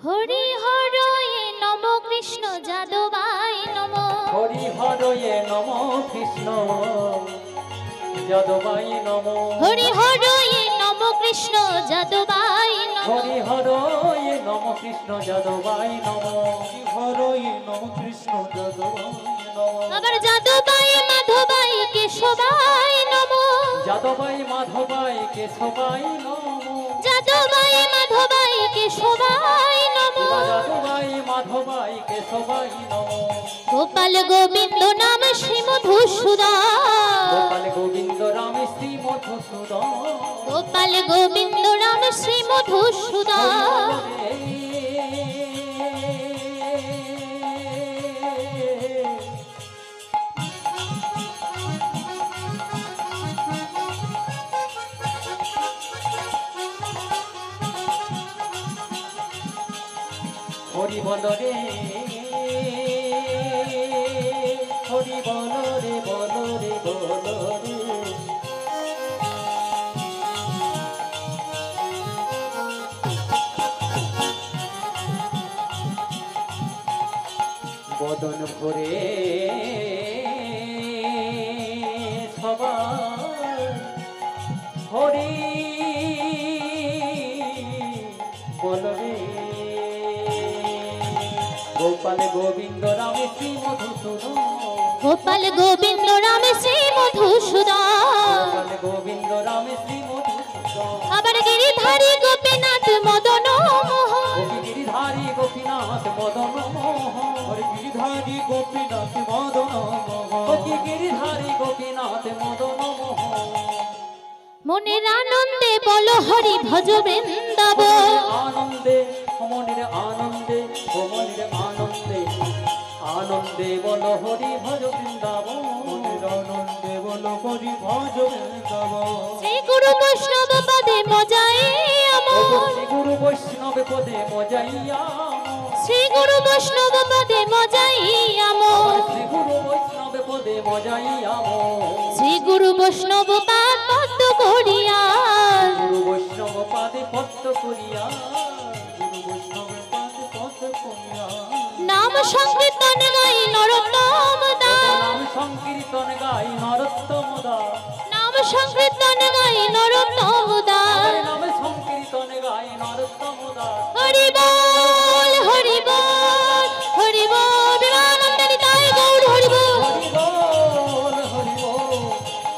হরি হরয়ে নম কৃষ্ণ যাদবায় নম। হরি হরয়ে নম কৃষ্ণ যাদবায় নম। হরি হরয়ে নম কৃষ্ণ যাদবায় নম। হরি হরয়ে নম কৃষ্ণ যাদবায় নম। হরয়ে নম কৃষ্ণ যাদবায় নম। আবার যাদবায় মাধবায় কেশবায় নম। যাদবায় মাধবায় কেশবায় নম। যাদবায় মাধবায় কেশবায় নম। যাদবায় মাধবায় কেশবায় নম। গোপাল গোবিন্দ নাম শ্রী মধুসূদন। গোপাল গোবিন্দ রাম শ্রী মধুসূদন। গোপাল গোবিন্দ রাম শ্রী মধুসূদন। হরি বল রে হরি বল রে বল রে বল রে। বদন ভরে সবাই হরি বল রে। গোপাল গোবিন্দ রাম শ্রী মধুসূদন। গোপাল গোবিন্দ রাম শ্রী মধুসূদন। গোপাল গোবিন্দ রাম শ্রী মধুসূদন। আবার গিরিধারী গোপীনাথ মদন মোহন। গিরিধারী গোপীনাথ মদন মোহন। হরি গিরিধারী গোপীনাথ মদন মোহন। গিরিধারী গোপীনাথ মদন মোহন। মনের আনন্দে বল হরি ভজ বৃন্দাবন। আনন্দে মনের আনন্দে মনের আনন্দে আনন্দে বল হরি ভজ বৃন্দাবন। মনের আনন্দে বল হরি ভজ বৃন্দাবন। শ্রী গুরু বৈষ্ণব পদে মজাই আমন। শ্রী গুরু বৈষ্ণব পদে মজাইয়া। শ্রী গুরু বৈষ্ণব পদে মজাই আমন। শ্রী গুরু বৈষ্ণব পদে মজাইয়া। শ্রী গুরু বৈষ্ণব পাদ পদ্ম করিয়া। গুরু বৈষ্ণব পাদে পদ্ম করিয়া। গুরু বৈষ্ণব পাদ পদ করিয়া। নাম সংকীর্তন গাই নরোত্তম দাস। নাম সংকীর্তন গাই নরোত্তম দাস। নাম সংকীর্তন গাই নরোত্তম দাস। নাম সংকীর্তন গাই নরোত্তম দাস। হরি বল হরি বল হরি বল বিমানন্দ নিতাই গৌর হরি বল। হরি বল হরি বল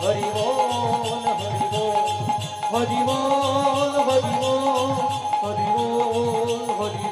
হরি বল হরি বল হরি বল হরি বল হরি বল হরি